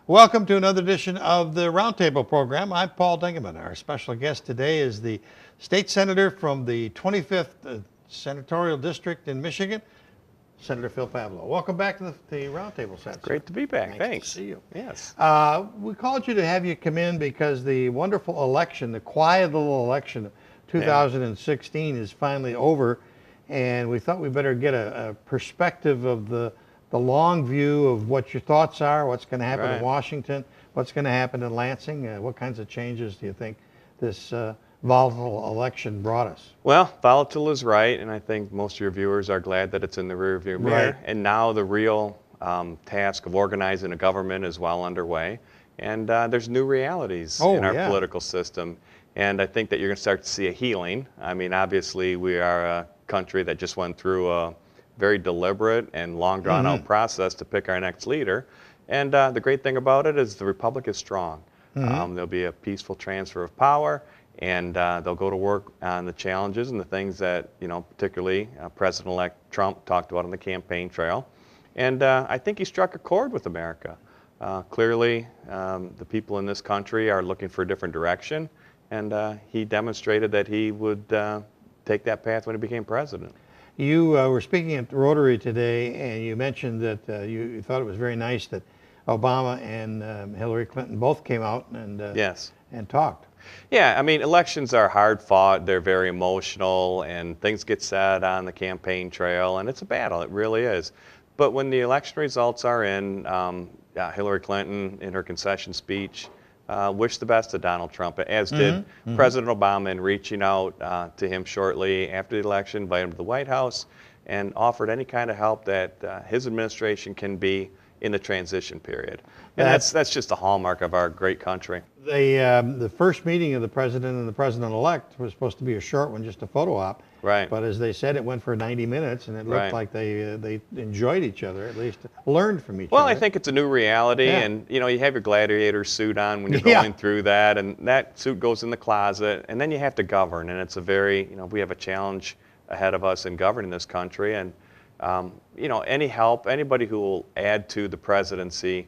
Welcome to another edition of the Roundtable program. I'm Paul Dingeman. Our special guest today is the state senator from the 25th Senatorial District in Michigan, Senator Phil Pavlov. Welcome back to the Roundtable, Senator. Great to be back. Nice Thanks. to see you. Yes. We called you to have you come in because the wonderful election, the quiet little election of 2016 is finally over, and we thought we better get a perspective of the long view of what your thoughts are, what's going to happen in Washington, what's going to happen in Lansing, what kinds of changes do you think this volatile election brought us? Well, volatile is right, and I think most of your viewers are glad that it's in the rearview mirror. Right. And now the real task of organizing a government is well underway, and there's new realities in our political system. And I think that you're going to start to see a healing. I mean, obviously, we are a country that just went through a very deliberate and long drawn-out process to pick our next leader. And the great thing about it is the Republic is strong. There'll be a peaceful transfer of power, and they'll go to work on the challenges and the things that, particularly President-elect Trump talked about on the campaign trail. And I think he struck a chord with America. Clearly, the people in this country are looking for a different direction, and he demonstrated that he would take that path when he became president. You were speaking at the Rotary today, and you mentioned that you thought it was very nice that Obama and Hillary Clinton both came out and and talked. Yeah, I mean, elections are hard fought. They're very emotional, and things get said on the campaign trail, and it's a battle. It really is. But when the election results are in, Hillary Clinton, in her concession speech, wished the best to Donald Trump, as did President Obama, in reaching out to him shortly after the election, invited him to the White House, and offered any kind of help that his administration can be in the transition period. And that's just a hallmark of our great country. The first meeting of the president and the president-elect was supposed to be a short one, just a photo op. Right. But as they said, it went for 90 minutes, and it looked like they enjoyed each other, at least learned from each other. Well, I think it's a new reality, and you have your gladiator suit on when you're going through that, and that suit goes in the closet, and then you have to govern, and it's a very, we have a challenge ahead of us in governing this country, and any help, anybody who will add to the presidency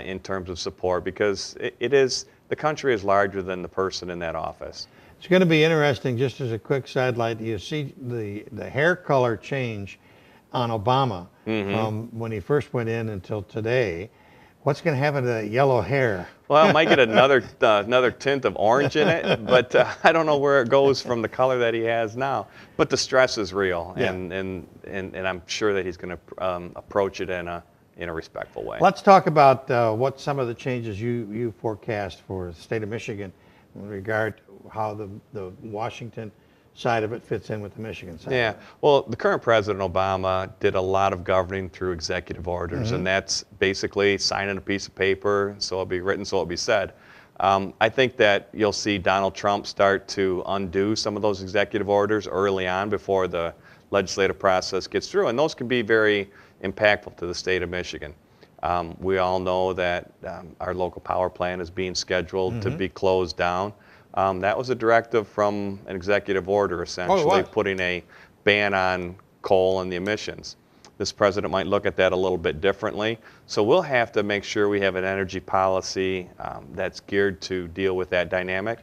in terms of support, because the country is larger than the person in that office. It's going to be interesting, just as a quick sidelight, you see the hair color change on Obama from when he first went in until today. What's going to happen to that yellow hair? Well, it might get another tint of orange in it, but I don't know where it goes from the color that he has now. But the stress is real, and I'm sure that he's going to approach it in a respectful way. Let's talk about what some of the changes you forecast for the state of Michigan in regard to how the Washington side of it fits in with the Michigan side. Yeah, well, the current President Obama did a lot of governing through executive orders, and that's basically signing a piece of paper, so it'll be written, so it'll be said. I think that you'll see Donald Trump start to undo some of those executive orders early on before the legislative process gets through, and those can be very impactful to the state of Michigan. We all know that our local power plant is being scheduled to be closed down. That was a directive from an executive order, essentially putting a ban on coal and the emissions. This president might look at that a little bit differently. So we'll have to make sure we have an energy policy that's geared to deal with that dynamic.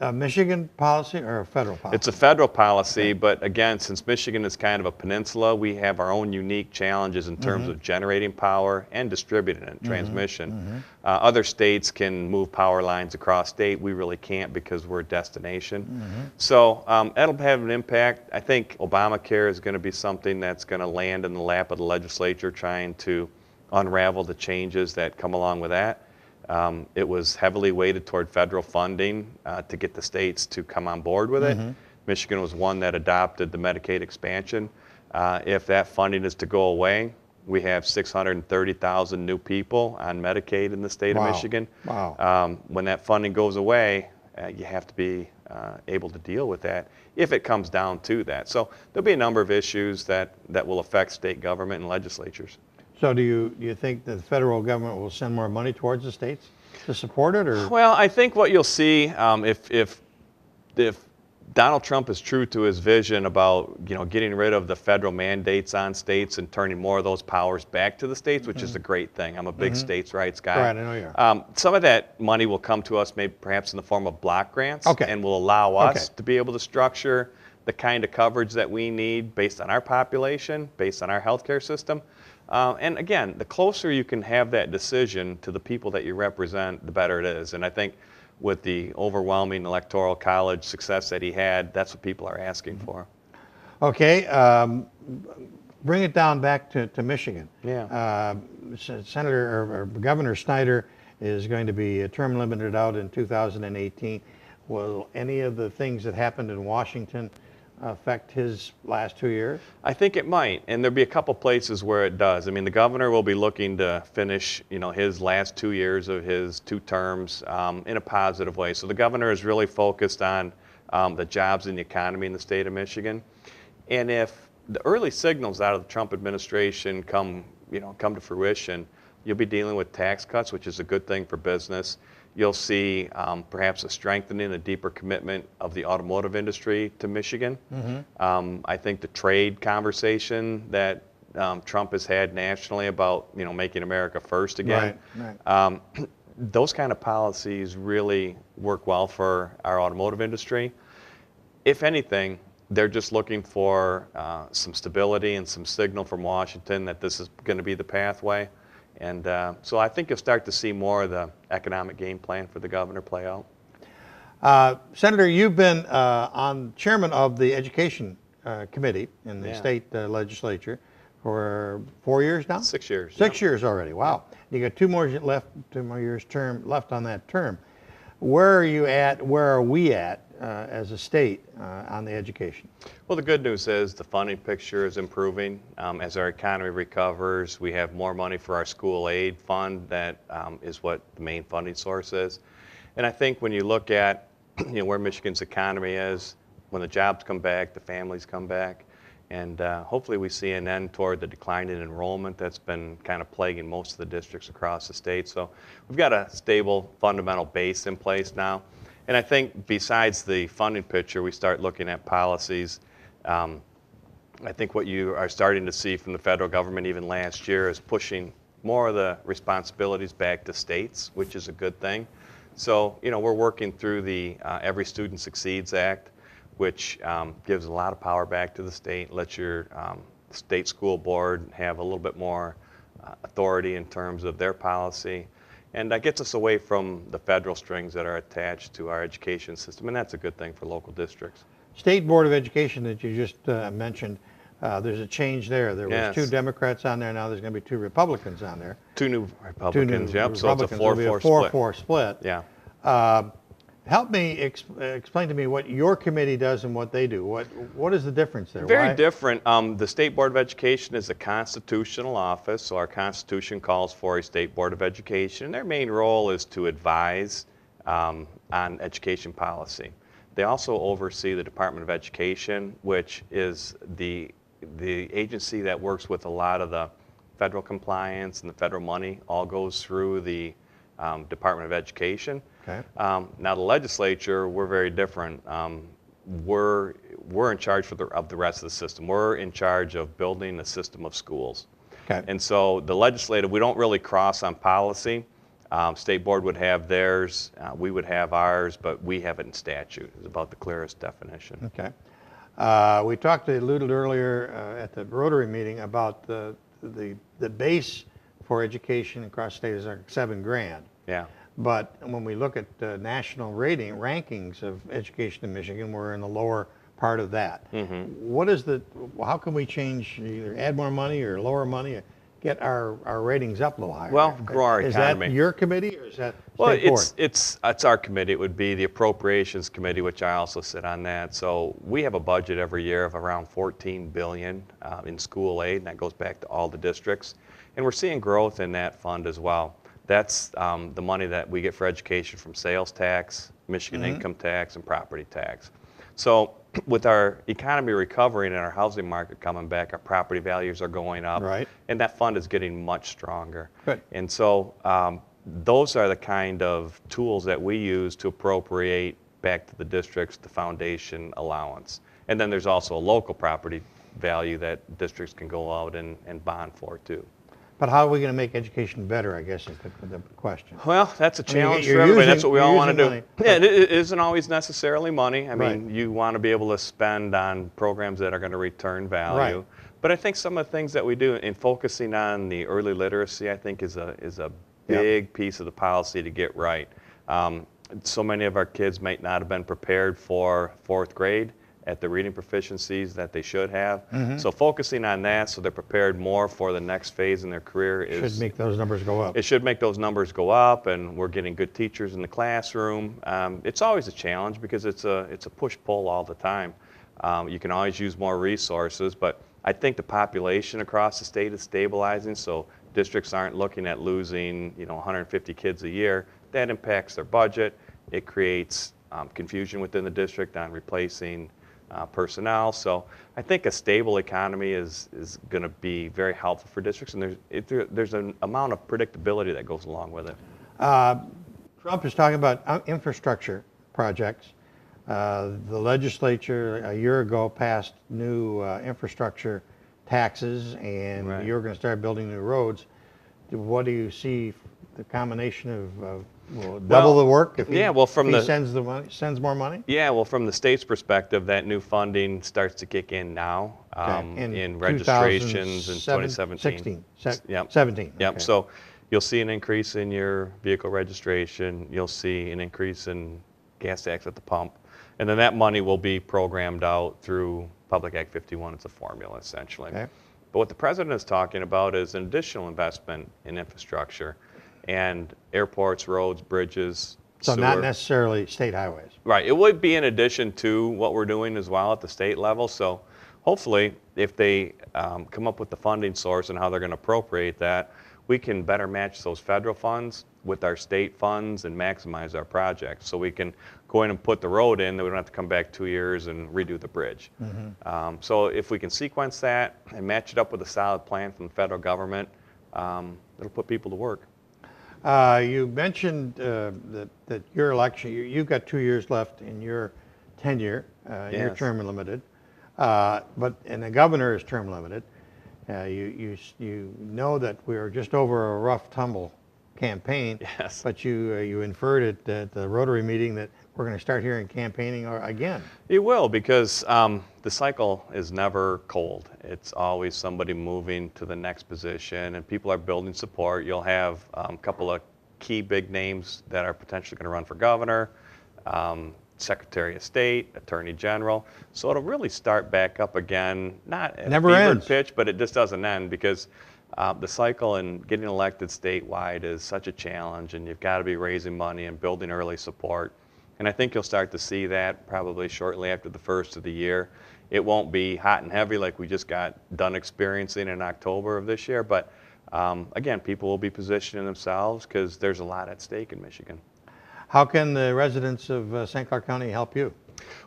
A Michigan policy or a federal policy? It's a federal policy, but again, since Michigan is kind of a peninsula, we have our own unique challenges in terms of generating power and distributing it, transmission. Other states can move power lines across state. We really can't because we're a destination. So that'll have an impact. I think Obamacare is going to be something that's going to land in the lap of the legislature, trying to unravel the changes that come along with that. It was heavily weighted toward federal funding to get the states to come on board with it. Michigan was one that adopted the Medicaid expansion. If that funding is to go away, we have 630,000 new people on Medicaid in the state of Michigan. When that funding goes away, you have to be able to deal with that if it comes down to that. So there'll be a number of issues that will affect state government and legislatures. So do you think the federal government will send more money towards the states to support it, or? Well, I think what you'll see if Donald Trump is true to his vision about, getting rid of the federal mandates on states and turning more of those powers back to the states, which is a great thing. I'm a big states' rights guy. Right, I know you are. Some of that money will come to us, maybe perhaps in the form of block grants, and will allow us to be able to structure the kind of coverage that we need based on our population, based on our healthcare system. And again, the closer you can have that decision to the people that you represent, the better it is. And I think with the overwhelming electoral college success that he had, that's what people are asking for. Okay, bring it down back to Michigan. Yeah. Senator or Governor Snyder is going to be term limited out in 2018. Will any of the things that happened in Washington affect his last 2 years? I think it might, and there'll be a couple places where it does. I mean, the governor will be looking to finish, his last 2 years of his 2 terms in a positive way. So the governor is really focused on the jobs and the economy in the state of Michigan. And if the early signals out of the Trump administration come to fruition, you'll be dealing with tax cuts, which is a good thing for business. You'll see perhaps a strengthening, a deeper commitment of the automotive industry to Michigan. I think the trade conversation that Trump has had nationally about making America first again, those kind of policies really work well for our automotive industry. If anything, they're just looking for some stability and some signal from Washington that this is going to be the pathway. And so I think you'll start to see more of the economic game plan for the governor play out. Senator, you've been chairman of the Education Committee in the state legislature for 4 years now? 6 years. 6 years already. Wow. You got 2 more years term left on that term. Where are you at? Where are we at as a state on the education? Well, the good news is the funding picture is improving. As our economy recovers, we have more money for our school aid fund. That is what the main funding source is. And I think when you look at where Michigan's economy is, when the jobs come back, the families come back, and hopefully we see an end toward the decline in enrollment that's been kind of plaguing most of the districts across the state. So we've got a stable fundamental base in place now. And I think besides the funding picture, we start looking at policies. I think what you are starting to see from the federal government even last year is pushing more of the responsibilities back to states, which is a good thing. So, we're working through the Every Student Succeeds Act, which gives a lot of power back to the state, lets your state school board have a little bit more authority in terms of their policy. And that gets us away from the federal strings that are attached to our education system, and that's a good thing for local districts. State Board of Education that you just mentioned, there's a change there. There was 2 Democrats on there. Now there's going to be 2 Republicans on there. 2 new Republicans, yep. Republicans. So it's a 4-4 split. Yeah. Help me explain to me what your committee does and what they do. What is the difference there? Very different. The State Board of Education is a constitutional office, so our Constitution calls for a State Board of Education. Their main role is to advise on education policy. They also oversee the Department of Education, which is the agency that works with a lot of the federal compliance, and the federal money all goes through the Department of Education. Okay. Now the legislature, we're very different. We're in charge of the rest of the system. We're in charge of building a system of schools. Okay. And so the legislative, we don't really cross on policy. State board would have theirs, we would have ours, but we have it in statute. It's about the clearest definition. Okay. We alluded earlier at the Rotary meeting about the base for education across the state is like $7,000. Yeah. But when we look at the national rankings of education in Michigan, we're in the lower part of that. Mm-hmm. How can we change, either add more money or lower money, get our ratings up a little higher? Well, grow our economy. Is that your committee or is that state board? It's our committee. It would be the Appropriations Committee, which I also sit on that. So we have a budget every year of around $14 billion in school aid, and that goes back to all the districts. And we're seeing growth in that fund as well. That's the money that we get for education from sales tax, Michigan income tax, and property tax. So with our economy recovering and our housing market coming back, our property values are going up, right, and that fund is getting much stronger. Good. And so those are the kind of tools that we use to appropriate back to the districts, the foundation allowance. And then there's also a local property value that districts can go out and bond for too. But how are we going to make education better, I guess, is the question. Well, that's a challenge you're for everybody. using- That's what we you're all want to using do. money, Yeah, it isn't always necessarily money. I Right. mean, you want to be able to spend on programs that are going to return value. Right. But I think some of the things that we do in focusing on the early literacy, I think is a big piece of the policy to get right. So many of our kids might not have been prepared for 4th grade at the reading proficiencies that they should have. So focusing on that so they're prepared more for the next phase in their career Should make those numbers go up. it should make those numbers go up, and we're getting good teachers in the classroom. It's always a challenge because it's a push-pull all the time. You can always use more resources, but I think the population across the state is stabilizing, so districts aren't looking at losing 150 kids a year. That impacts their budget. It creates confusion within the district on replacing personnel. So I think a stable economy is going to be very helpful for districts, and there's an amount of predictability that goes along with it. Trump is talking about infrastructure projects. The legislature a year ago passed new infrastructure taxes, and Right. you're going to start building new roads. What do you see the combination of will double the work if he, from if he the sends more money? Yeah, well, from the state's perspective, that new funding starts to kick in now in registrations in 2017. 17. Yep. Okay. So you'll see an increase in your vehicle registration. You'll see an increase in gas tax at the pump. And then that money will be programmed out through Public Act 51. It's a formula, essentially. Okay. But what the president is talking about is an additional investment in infrastructure and airports, roads, bridges, So sewer. not necessarily state highways. Right. It would be in addition to what we're doing as well at the state level. So hopefully, if they come up with the funding source and how they're going to appropriate that, we can better match those federal funds with our state funds and maximize our projects. So we can go in and put the road in, that we don't have to come back 2 years and redo the bridge. So if we can sequence that and match it up with a solid plan from the federal government, it'll put people to work. You mentioned that your election, you've got 2 years left in your tenure, your Yes. term limited, and the governor is term limited. You know that we were just over a rough tumble campaign, Yes. but you inferred at the Rotary meeting that we're going to start hearing campaigning again. It will, because the cycle is never cold. It's always somebody moving to the next position, and people are building support. You'll have a couple of key big names that are potentially going to run for governor, Secretary of State, Attorney General. So it'll really start back up again, not at Never a fevered ends. pitch, but it just doesn't end, because the cycle and getting elected statewide is such a challenge, and you've got to be raising money and building early support. And I think you'll start to see that probably shortly after the first of the year. It won't be hot and heavy like we just got done experiencing in October of this year, but again, people will be positioning themselves because there's a lot at stake in Michigan. How can the residents of St. Clair County help you?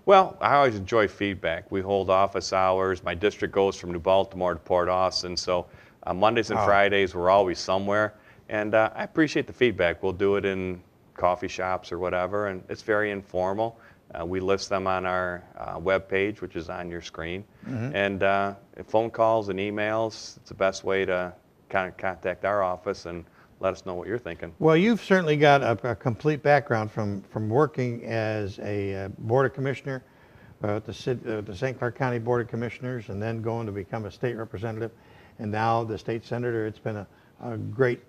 Well, I always enjoy feedback. We hold office hours. My district goes from New Baltimore to Port Austin, so Mondays and Fridays we're always somewhere. And I appreciate the feedback. We'll do it in coffee shops or whatever, and it's very informal. We list them on our web page, which is on your screen. And phone calls and emails, it's the best way to kind of contact our office and let us know what you're thinking. Well, you've certainly got a complete background from working as a Board of Commissioner at the St. Clair County Board of Commissioners, and then going to become a state representative, and now the state senator. It's been a great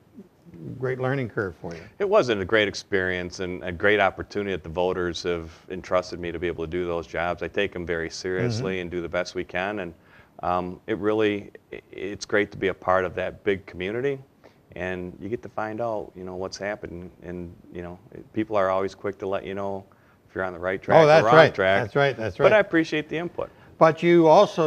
learning curve for you. It wasn't a great experience and a great opportunity that the voters have entrusted me to be able to do those jobs. I take them very seriously and do the best we can, and it's great to be a part of that big community. And you get to find out, what's happening, and people are always quick to let you know if you're on the right track or that's wrong right. track. That's right. That's right. But I appreciate the input. But you also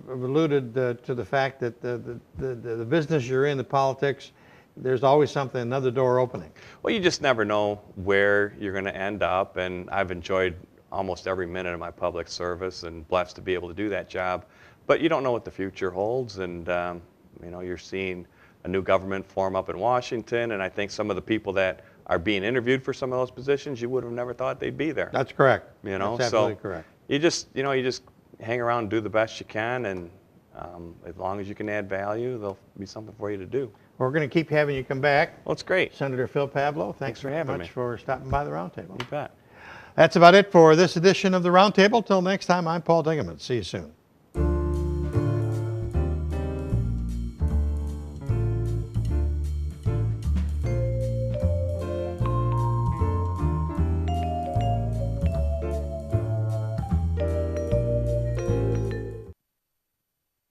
alluded to the fact that the business you're in, the politics, there's always another door opening. Well, you just never know where you're going to end up, and I've enjoyed almost every minute of my public service and blessed to be able to do that job. But you don't know what the future holds, and you're seeing a new government form up in Washington, and I think some of the people that are being interviewed for some of those positions, you would have never thought they'd be there. That's correct. You know, That's absolutely correct. You just hang around and do the best you can, and as long as you can add value, there'll be something for you to do. We're going to keep having you come back. Well, it's great. Senator Phil Pavlov, Thanks for very having much me. for stopping by the Roundtable. You bet. That's about it for this edition of the Roundtable. Till next time, I'm Paul Dingeman. See you soon.